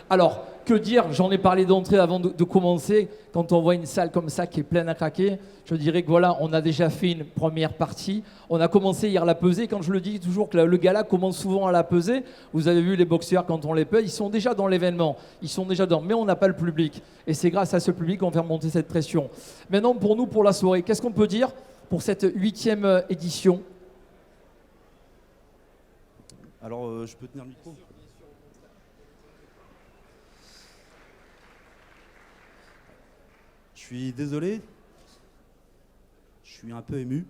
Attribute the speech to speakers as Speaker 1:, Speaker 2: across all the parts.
Speaker 1: Alors, que dire? J'en ai parlé d'entrée avant de commencer. Quand on voit une salle comme ça qui est pleine à craquer, je dirais que voilà, on a déjà fait une première partie. On a commencé hier la pesée. Quand je le dis toujours que le gala commence souvent à la pesée, vous avez vu les boxeurs quand on les paye, ils sont déjà dans l'événement, ils sont déjà dedans, mais on n'a pas le public. Et c'est grâce à ce public qu'on fait remonter cette pression. Maintenant, pour nous, pour la soirée, qu'est-ce qu'on peut dire pour cette 8e édition?
Speaker 2: Alors, je peux tenir le micro? Je suis désolé, je suis un peu ému.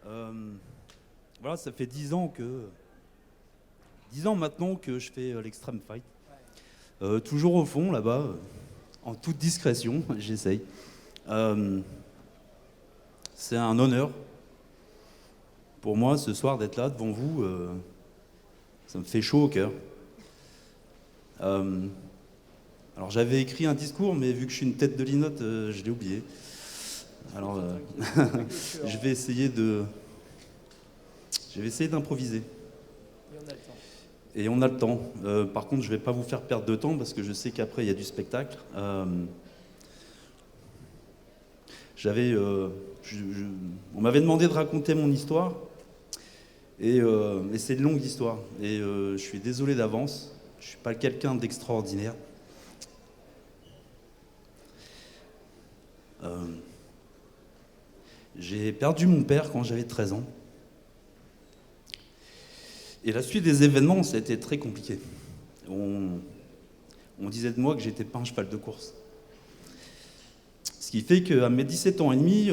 Speaker 2: Voilà, ça fait 10 ans maintenant que je fais l'Extreme Fight. Toujours au fond, là-bas, en toute discrétion, j'essaye. C'est un honneur pour moi ce soir d'être là devant vous. Ça me fait chaud au cœur. Alors j'avais écrit un discours, mais vu que je suis une tête de linotte, je l'ai oublié. Alors je vais essayer d'improviser. Et on a le temps. Par contre, je ne vais pas vous faire perdre de temps parce que je sais qu'après il y a du spectacle. On m'avait demandé de raconter mon histoire, et c'est une longue histoire. Et je suis désolé d'avance. Je suis pas quelqu'un d'extraordinaire. J'ai perdu mon père quand j'avais 13 ans. Et la suite des événements, ça a été très compliqué. On disait de moi que j'étais pas un cheval de course. Ce qui fait qu'à mes 17 ans et demi,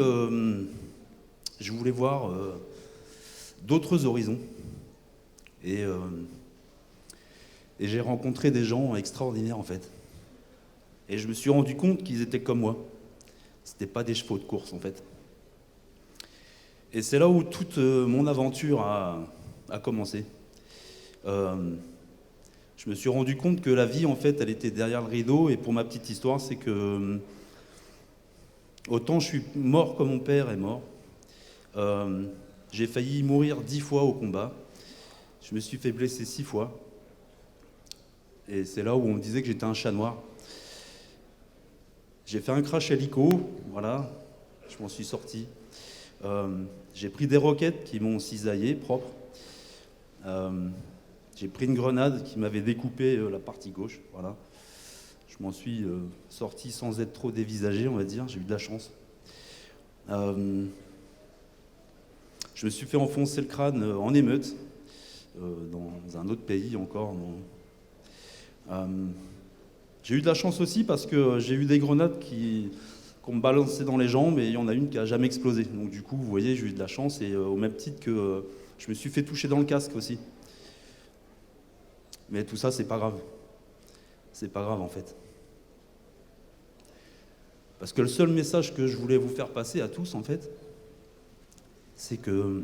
Speaker 2: je voulais voir d'autres horizons. Et j'ai rencontré des gens extraordinaires en fait. Et je me suis rendu compte qu'ils étaient comme moi. C'était pas des chevaux de course en fait. Et c'est là où toute mon aventure a commencé. Je me suis rendu compte que la vie en fait, elle était derrière le rideau. Et pour ma petite histoire, c'est que autant je suis mort comme mon père est mort. J'ai failli mourir 10 fois au combat. Je me suis fait blesser 6 fois. Et c'est là où on me disait que j'étais un chat noir. J'ai fait un crash hélico, voilà, je m'en suis sorti. J'ai pris des roquettes qui m'ont cisaillé, propre. J'ai pris une grenade qui m'avait découpé la partie gauche, voilà. Je m'en suis sorti sans être trop dévisagé, on va dire, j'ai eu de la chance. Je me suis fait enfoncer le crâne en émeute, dans un autre pays encore. J'ai eu de la chance aussi parce que j'ai eu des grenades qu'on me balançait dans les jambes et il y en a une qui n'a jamais explosé. Donc du coup, vous voyez, j'ai eu de la chance et au même titre que je me suis fait toucher dans le casque aussi. Mais tout ça, c'est pas grave. C'est pas grave en fait. Parce que le seul message que je voulais vous faire passer à tous en fait, c'est que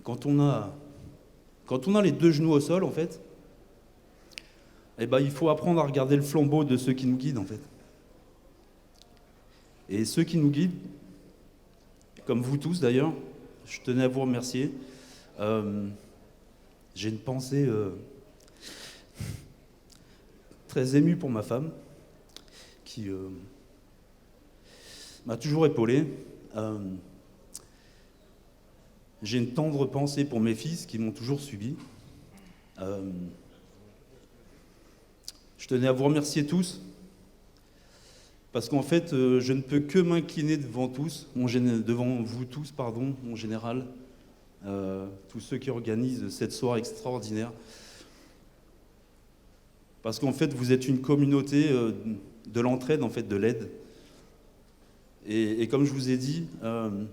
Speaker 2: quand on a les deux genoux au sol en fait, eh ben, il faut apprendre à regarder le flambeau de ceux qui nous guident, en fait. Et ceux qui nous guident, comme vous tous d'ailleurs, je tenais à vous remercier. J'ai une pensée très émue pour ma femme, qui m'a toujours épaulé. J'ai une tendre pensée pour mes fils qui m'ont toujours suivi. Je tenais à vous remercier tous, parce qu'en fait, je ne peux que m'incliner devant vous tous, mon général, tous ceux qui organisent cette soirée extraordinaire. Parce qu'en fait, vous êtes une communauté de l'entraide, en fait, de l'aide. Et comme je vous ai dit, on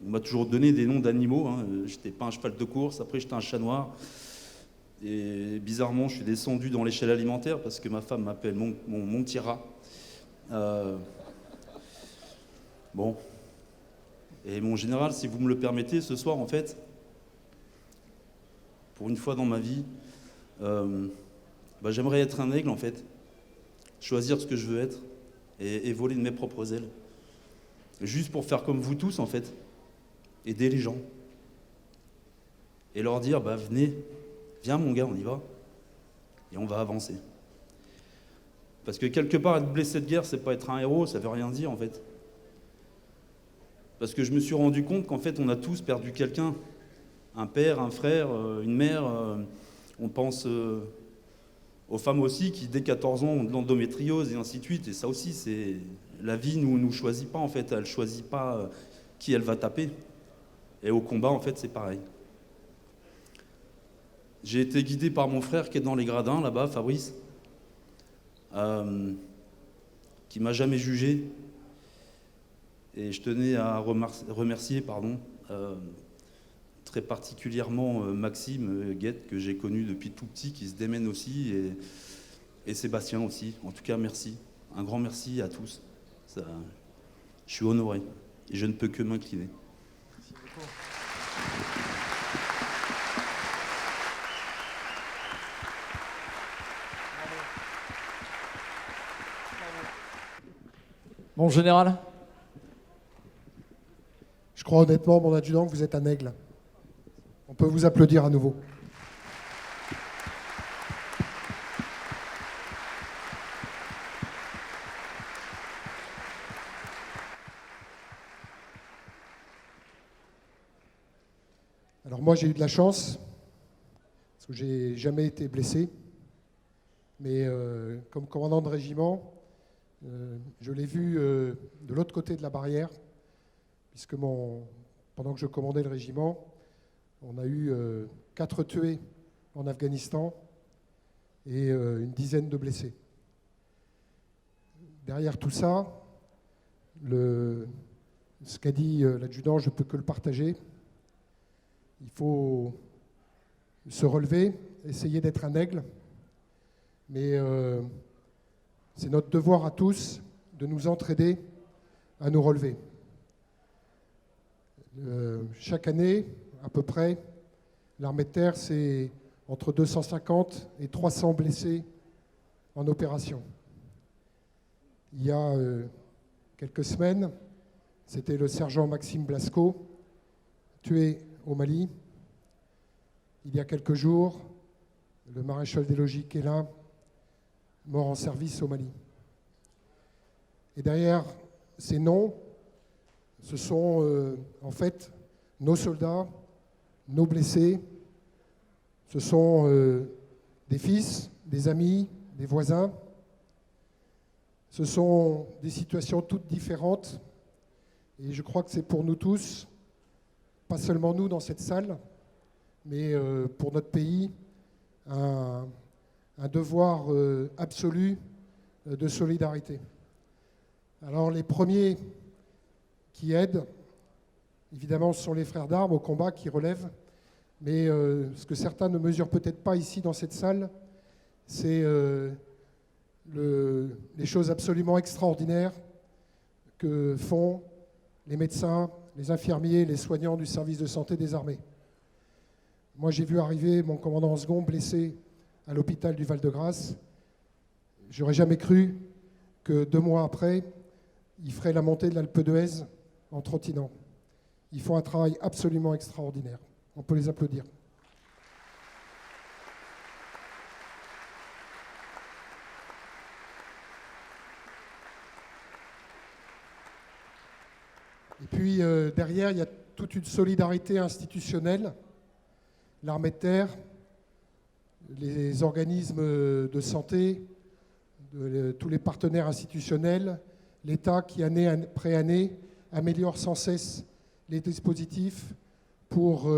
Speaker 2: m'a toujours donné des noms d'animaux. Hein. J'étais pas un cheval de course, après j'étais un chat noir. Et bizarrement, je suis descendu dans l'échelle alimentaire parce que ma femme m'appelle mon petit rat. Bon. Et mon général, si vous me le permettez, ce soir, en fait, pour une fois dans ma vie, j'aimerais être un aigle, en fait. Choisir ce que je veux être et voler de mes propres ailes. Juste pour faire comme vous tous, en fait. Aider les gens. Et leur dire, venez. Viens mon gars, on y va. Et on va avancer. Parce que quelque part, être blessé de guerre, c'est pas être un héros, ça veut rien dire en fait. Parce que je me suis rendu compte qu'en fait, on a tous perdu quelqu'un. Un père, un frère, une mère. On pense aux femmes aussi qui, dès 14 ans, ont de l'endométriose et ainsi de suite. Et ça aussi, c'est... La vie nous choisit pas en fait. Elle choisit pas qui elle va taper. Et au combat, en fait, c'est pareil. J'ai été guidé par mon frère qui est dans les gradins, là-bas, Fabrice, qui m'a jamais jugé. Et je tenais à remercier très particulièrement Maxime Guette, que j'ai connu depuis tout petit, qui se démène aussi, et Sébastien aussi. En tout cas, merci. Un grand merci à tous. Ça, je suis honoré et je ne peux que m'incliner. Merci beaucoup.
Speaker 1: Bon, général.
Speaker 3: Je crois honnêtement, mon adjudant, que vous êtes un aigle. On peut vous applaudir à nouveau. Alors moi, j'ai eu de la chance, parce que j'ai jamais été blessé. Mais comme commandant de régiment, je l'ai vu de l'autre côté de la barrière, puisque pendant que je commandais le régiment, on a eu 4 tués en Afghanistan et une dizaine de blessés. Derrière tout ça, ce qu'a dit l'adjudant, je ne peux que le partager. Il faut se relever, essayer d'être un aigle, mais c'est notre devoir à tous de nous entraider à nous relever. Chaque année, à peu près, l'armée de terre, c'est entre 250 et 300 blessés en opération. Il y a quelques semaines, c'était le sergent Maxime Blasco, tué au Mali. Il y a quelques jours, le maréchal des logis Kélin, mort en service au Mali. Et derrière ces noms, ce sont en fait nos soldats, nos blessés. Ce sont des fils, des amis, des voisins. Ce sont des situations toutes différentes. Et je crois que c'est pour nous tous, pas seulement nous dans cette salle, mais pour notre pays, un devoir absolu de solidarité. Alors les premiers qui aident, évidemment, ce sont les frères d'armes au combat qui relèvent, mais ce que certains ne mesurent peut-être pas ici dans cette salle, c'est les choses absolument extraordinaires que font les médecins, les infirmiers, les soignants du service de santé des armées. Moi, j'ai vu arriver mon commandant en second blessé à l'hôpital du Val-de-Grâce. J'aurais jamais cru que 2 mois après, il ferait la montée de l'Alpe d'Huez en trottinant. Ils font un travail absolument extraordinaire. On peut les applaudir. Et puis derrière, il y a toute une solidarité institutionnelle. L'armée de terre, les organismes de santé, tous les partenaires institutionnels, l'État qui, année après année, améliore sans cesse les dispositifs pour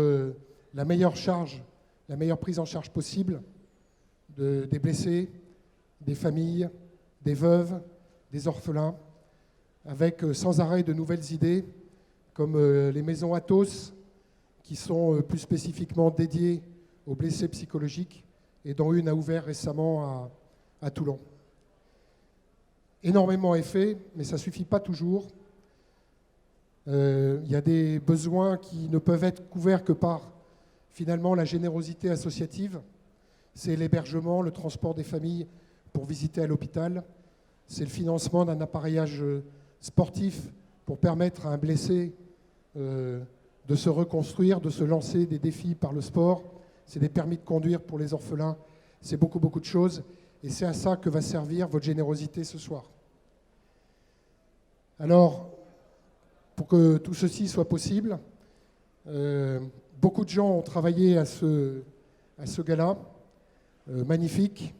Speaker 3: la meilleure prise en charge possible des blessés, des familles, des veuves, des orphelins, avec sans arrêt de nouvelles idées, comme les maisons Athos, qui sont plus spécifiquement dédiées aux blessés psychologiques, et dont une a ouvert récemment à Toulon. Énormément est fait, mais ça ne suffit pas toujours. Il y a des besoins qui ne peuvent être couverts que par, finalement, la générosité associative. C'est l'hébergement, le transport des familles pour visiter à l'hôpital. C'est le financement d'un appareillage sportif pour permettre à un blessé de se reconstruire, de se lancer des défis par le sport c'est des permis de conduire pour les orphelins, c'est beaucoup, beaucoup de choses. Et c'est à ça que va servir votre générosité ce soir. Alors, pour que tout ceci soit possible, beaucoup de gens ont travaillé à ce gala, magnifique.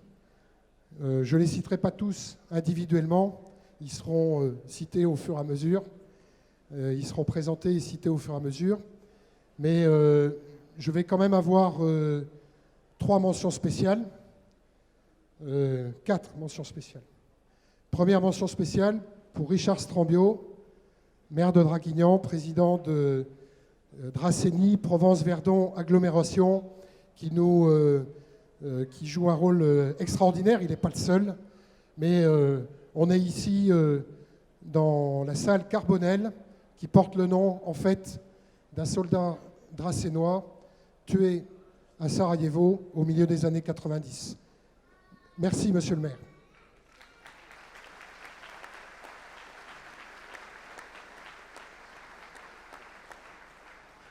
Speaker 3: Je ne les citerai pas tous individuellement, ils seront cités au fur et à mesure, ils seront présentés et cités au fur et à mesure, mais je vais quand même avoir 3 mentions spéciales, 4 mentions spéciales. Première mention spéciale pour Richard Strambio, maire de Draguignan, président de Dracénie, Provence-Verdon Agglomération, qui joue un rôle extraordinaire. Il n'est pas le seul, mais on est ici dans la salle Carbonel, qui porte le nom, en fait, d'un soldat dracénois tué à Sarajevo au milieu des années 90. Merci, monsieur le maire.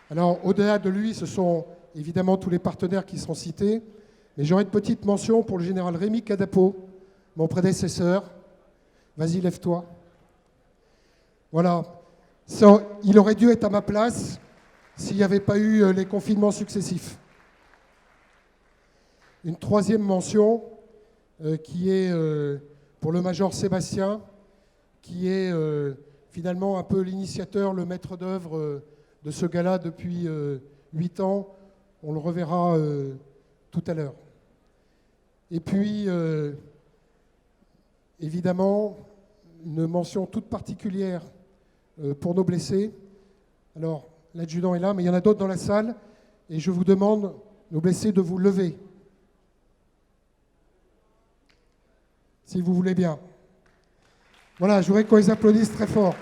Speaker 3: Alors, au-delà de lui, ce sont évidemment tous les partenaires qui seront cités, mais j'aurai une petite mention pour le général Rémi Cadapo, mon prédécesseur. Vas-y, lève-toi. Voilà. Il aurait dû être à ma place s'il n'y avait pas eu les confinements successifs. Une 3e mention qui est pour le major Sébastien, qui est finalement un peu l'initiateur, le maître d'œuvre de ce gala depuis 8 ans. On le reverra tout à l'heure. Et puis, évidemment, une mention toute particulière pour nos blessés. Alors, l'adjudant est là, mais il y en a d'autres dans la salle, et je vous demande, nos blessés, de vous lever. Si vous voulez bien. Voilà, je voudrais qu'on les applaudisse très fort.